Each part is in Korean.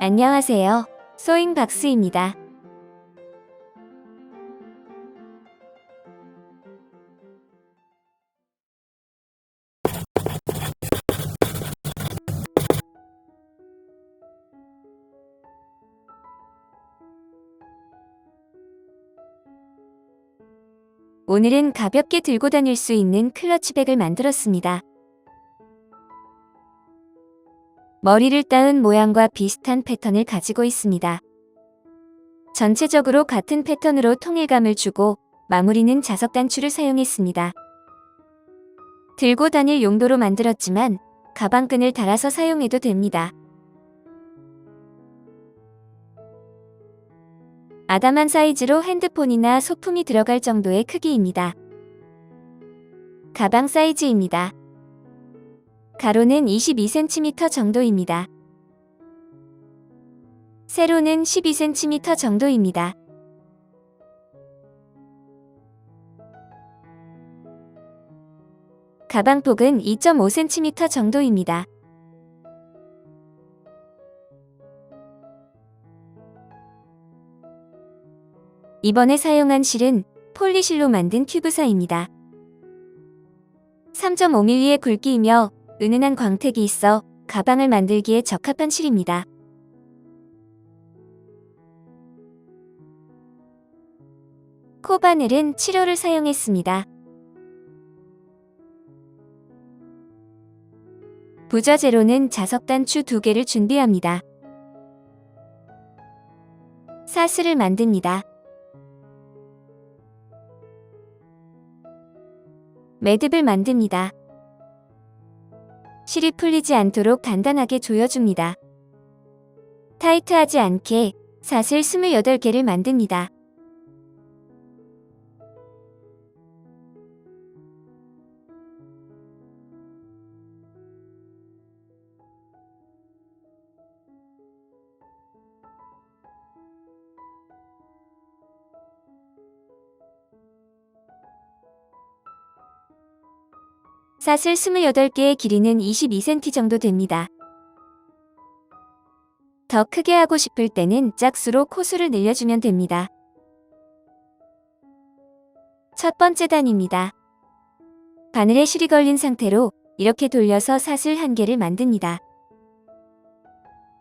안녕하세요. 소잉박스입니다. 오늘은 가볍게 들고 다닐 수 있는 클러치백을 만들었습니다. 머리를 따은 모양과 비슷한 패턴을 가지고 있습니다. 전체적으로 같은 패턴으로 통일감을 주고 마무리는 자석 단추를 사용했습니다. 들고 다닐 용도로 만들었지만 가방끈을 달아서 사용해도 됩니다. 아담한 사이즈로 핸드폰이나 소품이 들어갈 정도의 크기입니다. 가방 사이즈입니다. 가로는 22cm 정도입니다. 세로는 12cm 정도입니다. 가방 폭은 2.5cm 정도입니다. 이번에 사용한 실은 폴리실로 만든 튜브사입니다. 3.5mm의 굵기이며 은은한 광택이 있어 가방을 만들기에 적합한 실입니다. 코바늘은 7호를 사용했습니다. 부저제로는 자석 단추 2개를 준비합니다. 사슬을 만듭니다. 매듭을 만듭니다. 실이 풀리지 않도록 단단하게 조여줍니다. 타이트하지 않게 사슬 28개를 만듭니다. 사슬 28개의 길이는 22cm 정도 됩니다. 더 크게 하고 싶을 때는 짝수로 코수를 늘려주면 됩니다. 첫 번째 단입니다. 바늘에 실이 걸린 상태로 이렇게 돌려서 사슬 1개를 만듭니다.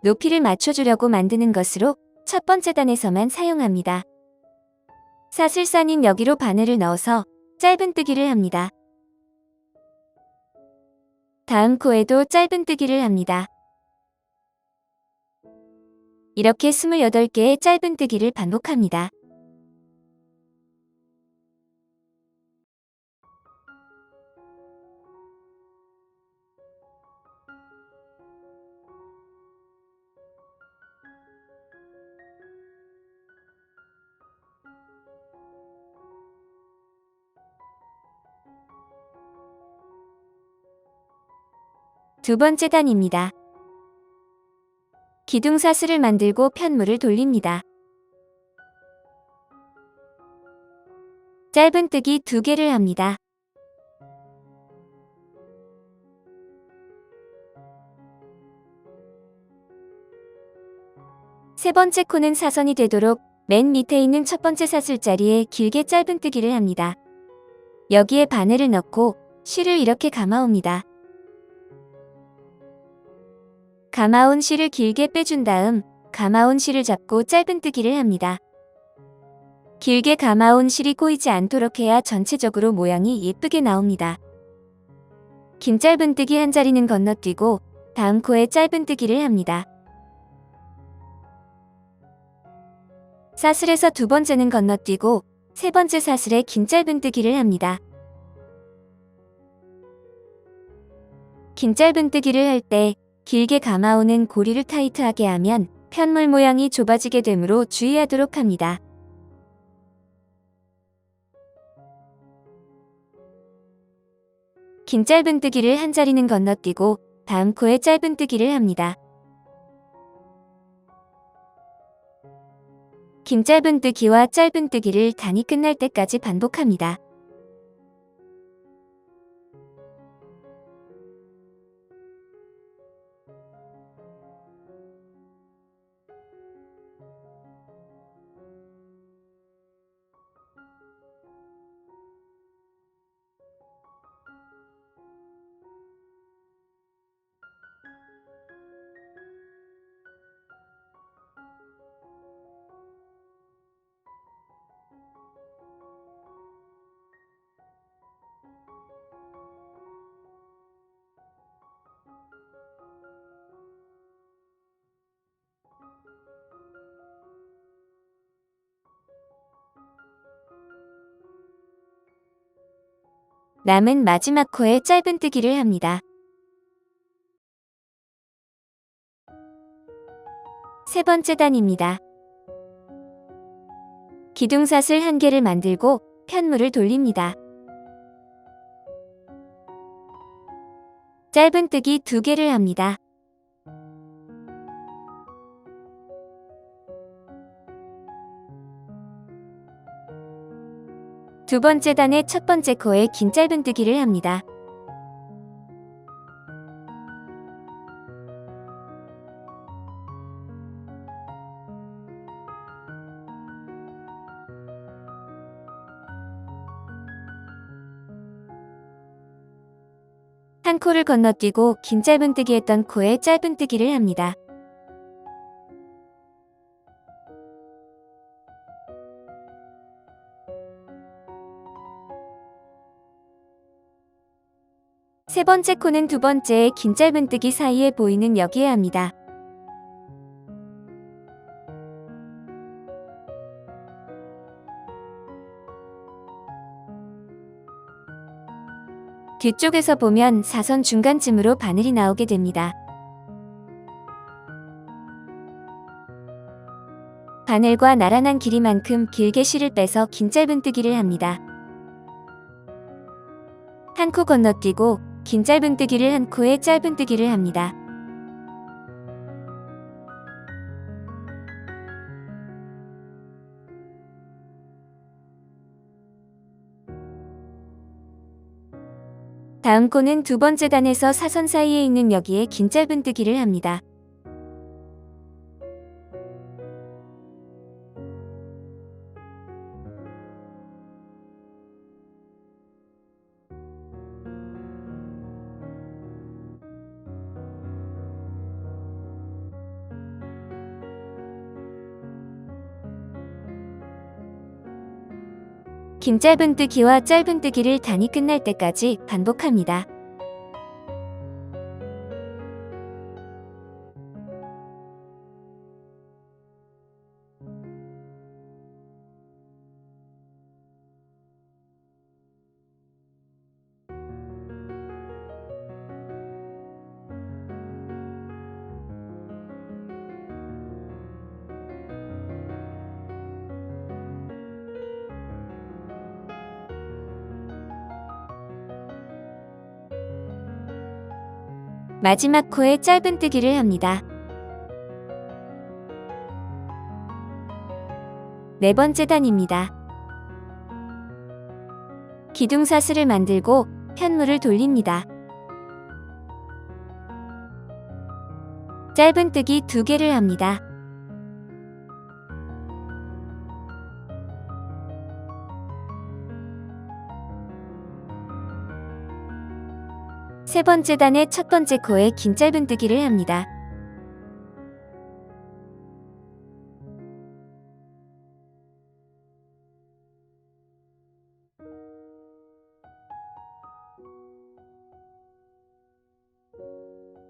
높이를 맞춰주려고 만드는 것으로 첫 번째 단에서만 사용합니다. 사슬선인 여기로 바늘을 넣어서 짧은뜨기를 합니다. 다음 코에도 짧은뜨기를 합니다. 이렇게 28개의 짧은뜨기를 반복합니다. 두 번째 단입니다. 기둥사슬을 만들고 편물을 돌립니다. 짧은뜨기 2개를 합니다. 세 번째 코는 사선이 되도록 맨 밑에 있는 첫 번째 사슬 자리에 길게 짧은뜨기를 합니다. 여기에 바늘을 넣고 실을 이렇게 감아옵니다. 감아온 실을 길게 빼준 다음 감아온 실을 잡고 짧은뜨기를 합니다. 길게 감아온 실이 꼬이지 않도록 해야 전체적으로 모양이 예쁘게 나옵니다. 긴 짧은뜨기 한 자리는 건너뛰고 다음 코에 짧은뜨기를 합니다. 사슬에서 두 번째는 건너뛰고 세 번째 사슬에 긴 짧은뜨기를 합니다. 긴 짧은뜨기를 할 때 길게 감아오는 고리를 타이트하게 하면 편물 모양이 좁아지게 되므로 주의하도록 합니다. 긴 짧은뜨기를 한 자리는 건너뛰고 다음 코에 짧은뜨기를 합니다. 긴 짧은뜨기와 짧은뜨기를 단이 끝날 때까지 반복합니다. 남은 마지막 코에 짧은뜨기를 합니다. 세 번째 단입니다. 기둥사슬 1개를 만들고 편물을 돌립니다. 짧은뜨기 2개를 합니다. 두 번째 단의 첫 번째 코에 긴 짧은뜨기를 합니다. 한 코를 건너뛰고 긴 짧은뜨기 했던 코에 짧은뜨기를 합니다. 세 번째 코는 두 번째의 긴 짧은뜨기 사이에 보이는 여기에 합니다. 뒤쪽에서 보면 사선 중간쯤으로 바늘이 나오게 됩니다. 바늘과 나란한 길이만큼 길게 실을 빼서 긴 짧은뜨기를 합니다. 한 코 건너뛰고 긴 짧은뜨기를 한 코에 짧은뜨기를 합니다. 다음 코는 두 번째 단에서 사선 사이에 있는 여기에 긴 짧은뜨기를 합니다. 긴 짧은뜨기와 짧은뜨기를 단이 끝날 때까지 반복합니다. 마지막 코에 짧은뜨기를 합니다. 네 번째 단입니다. 기둥사슬을 만들고 편물을 돌립니다. 짧은뜨기 2개를 합니다. 세 번째 단의 첫 번째 코에 긴 짧은뜨기를 합니다.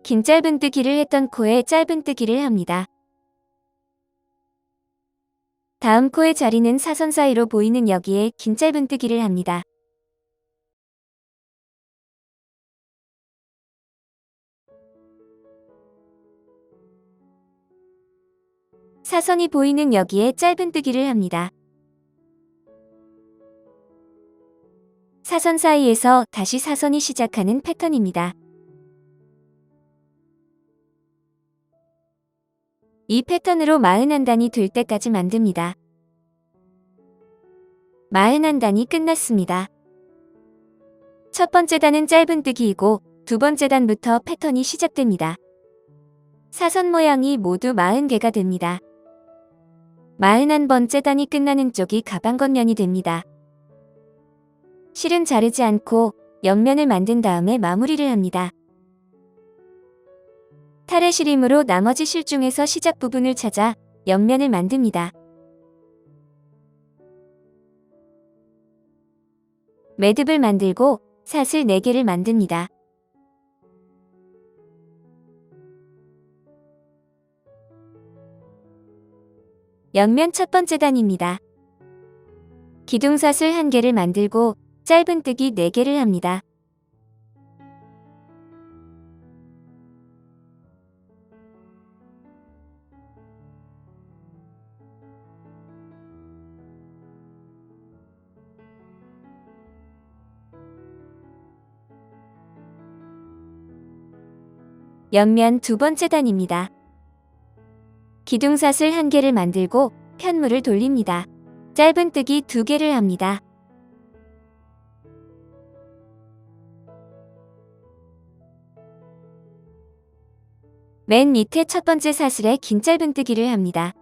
긴 짧은뜨기를 했던 코에 짧은뜨기를 합니다. 다음 코의 자리는 사선 사이로 보이는 여기에 긴 짧은뜨기를 합니다. 사선이 보이는 여기에 짧은뜨기를 합니다. 사선 사이에서 다시 사선이 시작하는 패턴입니다. 이 패턴으로 41단이 될 때까지 만듭니다. 41단이 끝났습니다. 첫 번째 단은 짧은뜨기이고 두 번째 단부터 패턴이 시작됩니다. 사선 모양이 모두 40개가 됩니다. 41번째 단이 끝나는 쪽이 가방 겉면이 됩니다. 실은 자르지 않고 옆면을 만든 다음에 마무리를 합니다. 타레실임으로 나머지 실 중에서 시작 부분을 찾아 옆면을 만듭니다. 매듭을 만들고 사슬 4개를 만듭니다. 옆면 첫 번째 단입니다. 기둥사슬 1개를 만들고 짧은뜨기 4개를 합니다. 옆면 2번째 단입니다. 기둥사슬 1개를 만들고 편물을 돌립니다. 짧은뜨기 2개를 합니다. 맨 밑에 첫 번째 사슬에 긴 짧은뜨기를 합니다.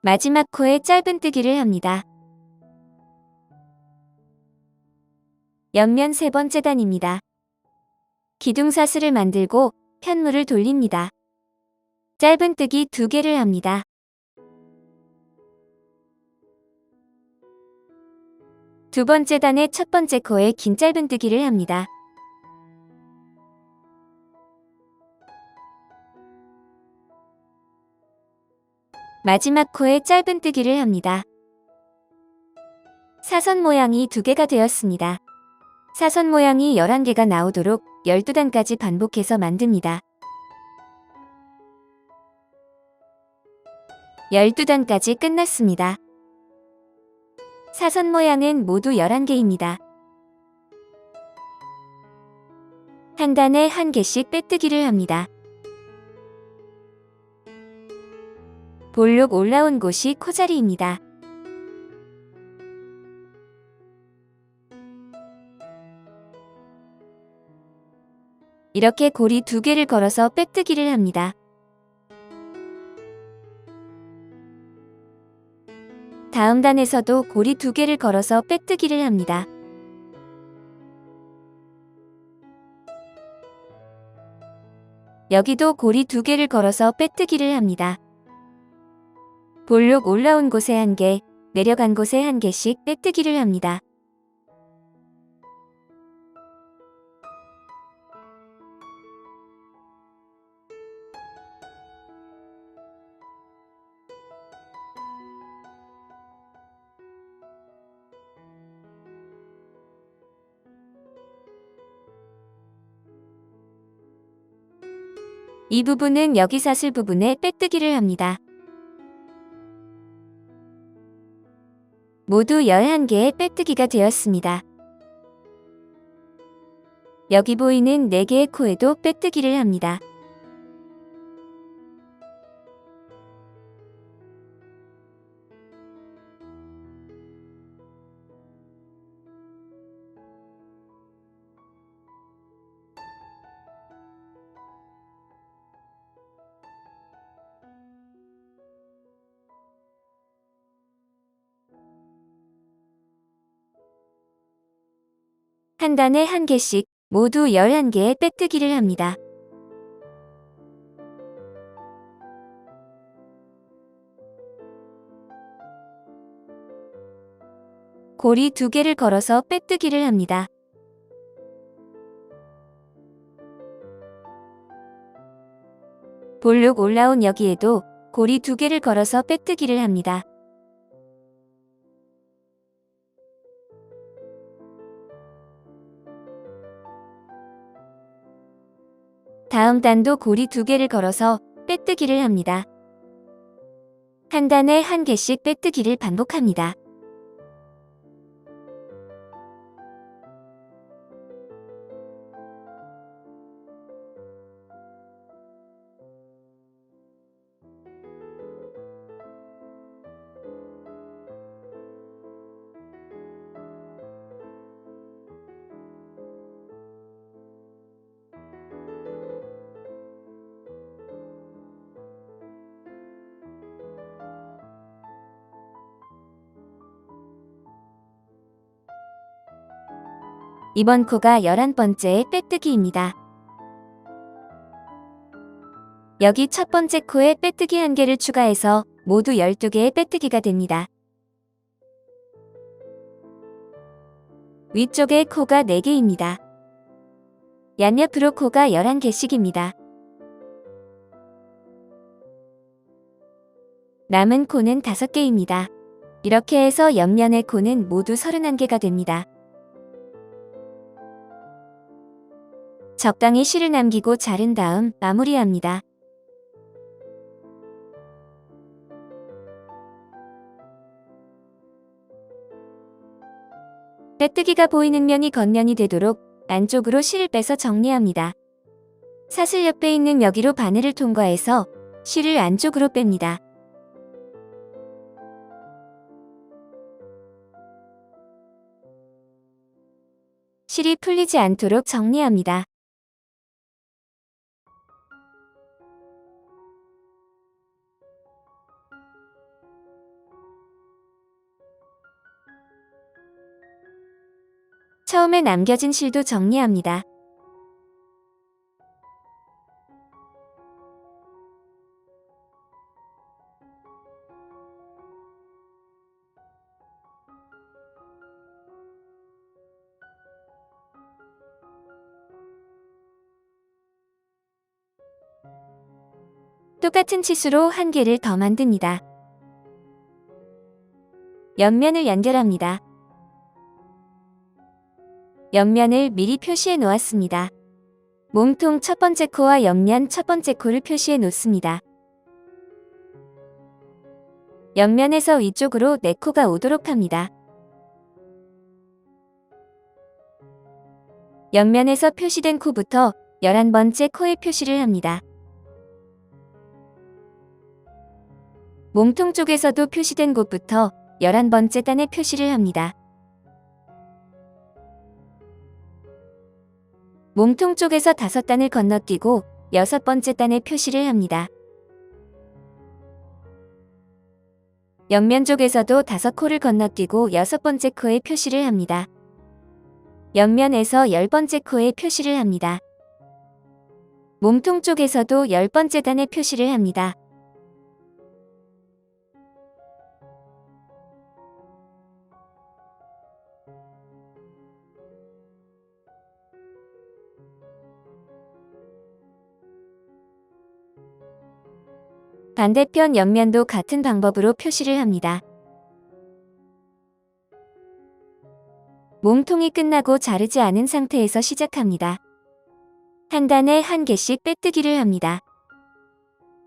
마지막 코에 짧은뜨기를 합니다. 옆면 3번째 단입니다. 기둥사슬을 만들고 편물을 돌립니다. 짧은뜨기 2개를 합니다. 두 번째 단의 첫 번째 코에 긴 짧은뜨기를 합니다. 마지막 코에 짧은뜨기를 합니다. 사선 모양이 2개가 되었습니다. 사선 모양이 11개가 나오도록 12단까지 반복해서 만듭니다. 12단까지 끝났습니다. 사선 모양은 모두 11개입니다. 한 단에 1개씩 빼뜨기를 합니다. 볼록 올라온 곳이 코자리입니다. 이렇게 고리 2개를 걸어서 빼뜨기를 합니다. 다음 단에서도 고리 2개를 걸어서 빼뜨기를 합니다. 여기도 고리 2개를 걸어서 빼뜨기를 합니다. 볼록 올라온 곳에 1개, 내려간 곳에 1개씩 빼뜨기를 합니다. 이 부분은 여기 사슬 부분에 빼뜨기를 합니다. 모두 11개의 빼뜨기가 되었습니다. 여기 보이는 4개의 코에도 빼뜨기를 합니다. 한 단에 1개씩 모두 11개의 빼뜨기를 합니다. 고리 2개를 걸어서 빼뜨기를 합니다. 볼록 올라온 여기에도 고리 2개를 걸어서 빼뜨기를 합니다. 다음 단도 고리 2개를 걸어서 빼뜨기를 합니다. 한 단에 1개씩 빼뜨기를 반복합니다. 이번 코가 11번째의 빼뜨기입니다. 여기 첫 번째 코에 빼뜨기 1개를 추가해서 모두 12개의 빼뜨기가 됩니다. 위쪽에 코가 4개입니다. 양옆으로 코가 11개씩입니다. 남은 코는 5개입니다. 이렇게 해서 옆면의 코는 모두 31개가 됩니다. 적당히 실을 남기고 자른 다음 마무리합니다. 빼뜨기가 보이는 면이 겉면이 되도록 안쪽으로 실을 빼서 정리합니다. 사슬 옆에 있는 여기로 바늘을 통과해서 실을 안쪽으로 뺍니다. 실이 풀리지 않도록 정리합니다. 처음에 남겨진 실도 정리합니다. 똑같은 치수로 한 개를 더 만듭니다. 옆면을 연결합니다. 옆면을 미리 표시해 놓았습니다. 몸통 첫 번째 코와 옆면 첫 번째 코를 표시해 놓습니다. 옆면에서 위쪽으로 4코가 오도록 합니다. 옆면에서 표시된 코부터 11번째 코에 표시를 합니다. 몸통 쪽에서도 표시된 곳부터 11번째 단에 표시를 합니다. 몸통 쪽에서 5단을 건너뛰고 6번째 단에 표시를 합니다. 옆면 쪽에서도 5코를 건너뛰고 6번째 코에 표시를 합니다. 옆면에서 10번째 코에 표시를 합니다. 몸통 쪽에서도 10번째 단에 표시를 합니다. 반대편 옆면도 같은 방법으로 표시를 합니다. 몸통이 끝나고 자르지 않은 상태에서 시작합니다. 한 단에 한 개씩 빼뜨기를 합니다.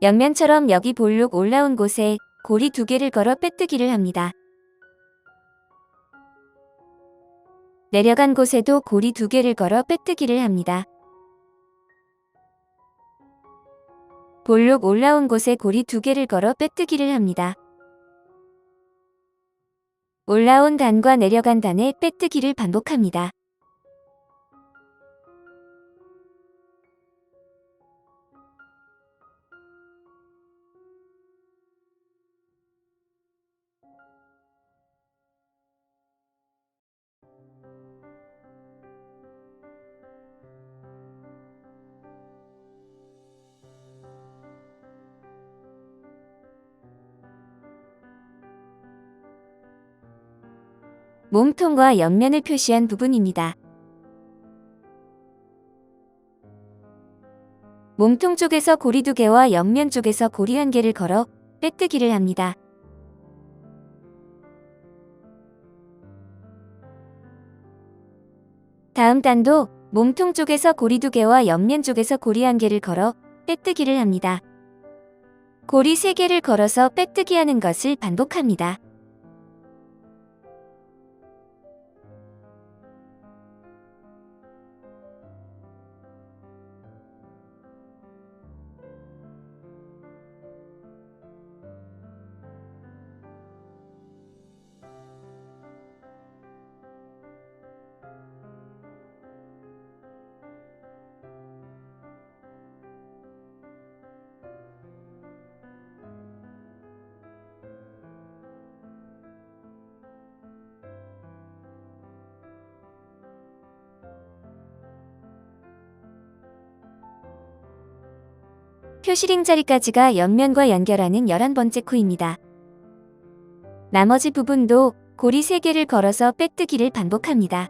옆면처럼 여기 볼록 올라온 곳에 고리 2개를 걸어 빼뜨기를 합니다. 내려간 곳에도 고리 2개를 걸어 빼뜨기를 합니다. 볼록 올라온 곳에 고리 2개를 걸어 빼뜨기를 합니다. 올라온 단과 내려간 단에 빼뜨기를 반복합니다. 몸통과 옆면을 표시한 부분입니다. 몸통 쪽에서 고리 2개와 옆면 쪽에서 고리 1개를 걸어 빼뜨기를 합니다. 다음 단도 몸통 쪽에서 고리 2개와 옆면 쪽에서 고리 1개를 걸어 빼뜨기를 합니다. 고리 3개를 걸어서 빼뜨기 하는 것을 반복합니다. 표시링 자리까지가 옆면과 연결하는 11번째 코입니다. 나머지 부분도 고리 3개를 걸어서 빼뜨기를 반복합니다.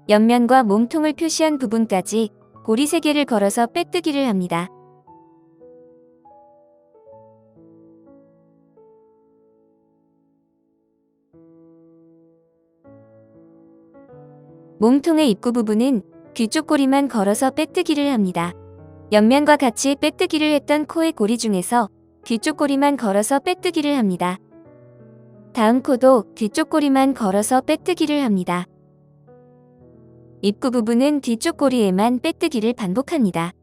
옆면과 몸통을 표시한 부분까지 고리 3개를 걸어서 빼뜨기를 합니다. 몸통의 입구 부분은 뒤쪽 고리만 걸어서 빼뜨기를 합니다. 옆면과 같이 빼뜨기를 했던 코의 고리 중에서 뒤쪽 고리만 걸어서 빼뜨기를 합니다. 다음 코도 뒤쪽 고리만 걸어서 빼뜨기를 합니다. 입구 부분은 뒤쪽 고리에만 빼뜨기를 반복합니다.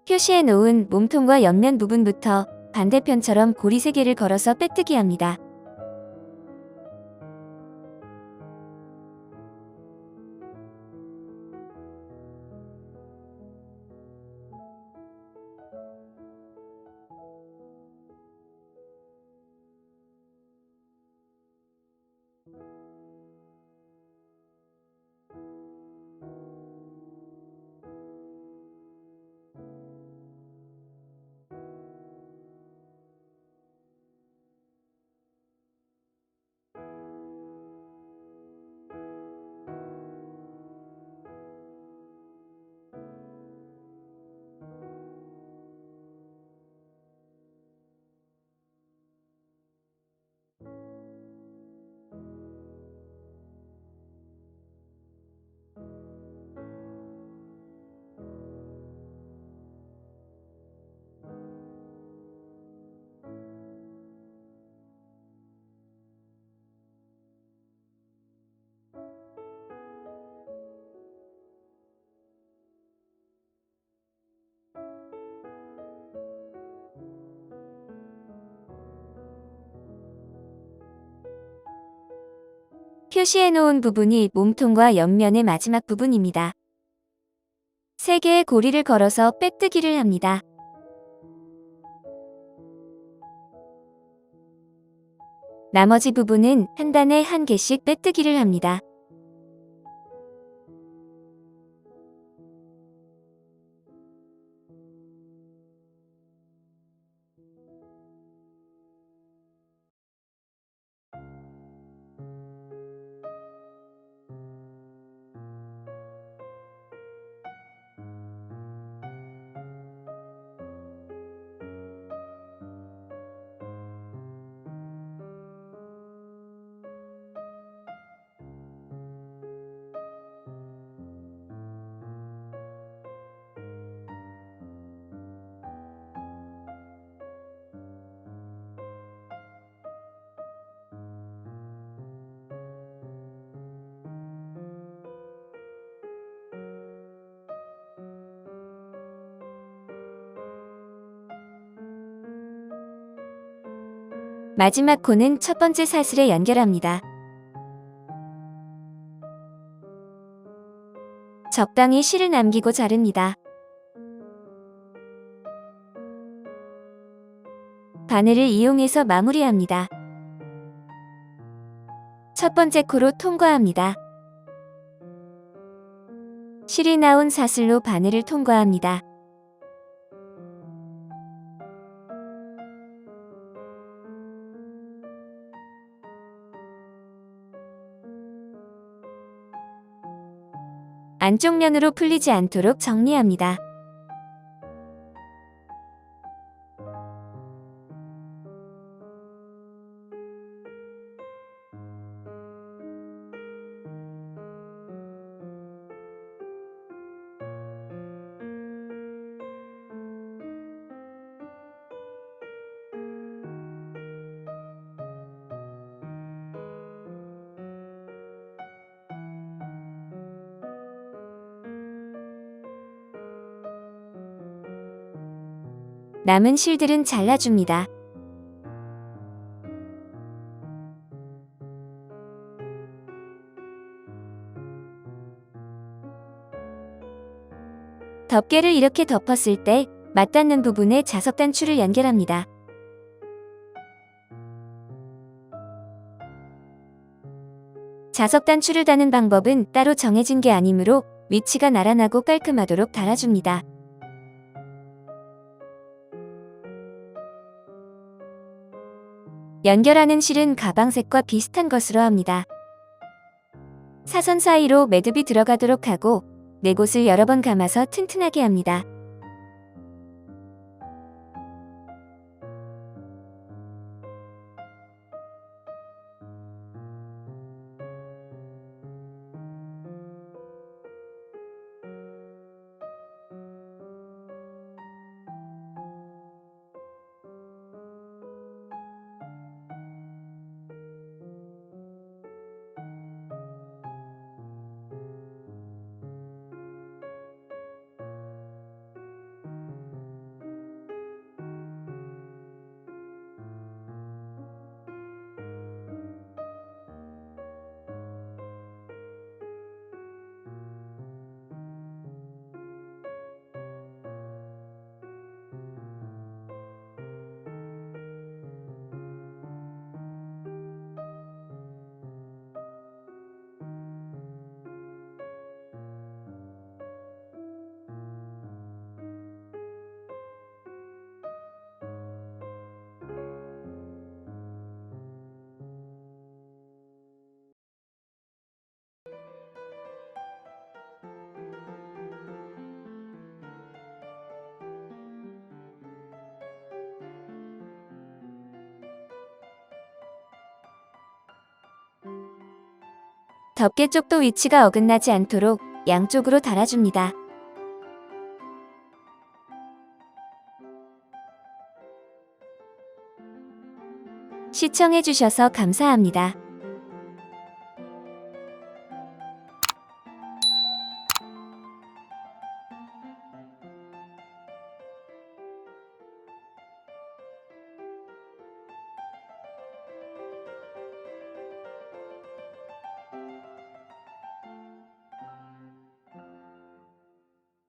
표시해 놓은 몸통과 옆면 부분부터 반대편처럼 고리 3개를 걸어서 빼뜨기 합니다. 표시해 놓은 부분이 몸통과 옆면의 마지막 부분입니다. 3개의 고리를 걸어서 빼뜨기를 합니다. 나머지 부분은 한 단에 1개씩 빼뜨기를 합니다. 마지막 코는 첫 번째 사슬에 연결합니다. 적당히 실을 남기고 자릅니다. 바늘을 이용해서 마무리합니다. 첫 번째 코로 통과합니다. 실이 나온 사슬로 바늘을 통과합니다. 안쪽 면으로 풀리지 않도록 정리합니다. 남은 실들은 잘라줍니다. 덮개를 이렇게 덮었을 때 맞닿는 부분에 자석 단추를 연결합니다. 자석 단추를 다는 방법은 따로 정해진 게 아니므로 위치가 나란하고 깔끔하도록 달아줍니다. 연결하는 실은 가방색과 비슷한 것으로 합니다. 사선 사이로 매듭이 들어가도록 하고 4곳을 여러 번 감아서 튼튼하게 합니다. 덮개 쪽도 위치가 어긋나지 않도록 양쪽으로 달아줍니다. 시청해주셔서 감사합니다.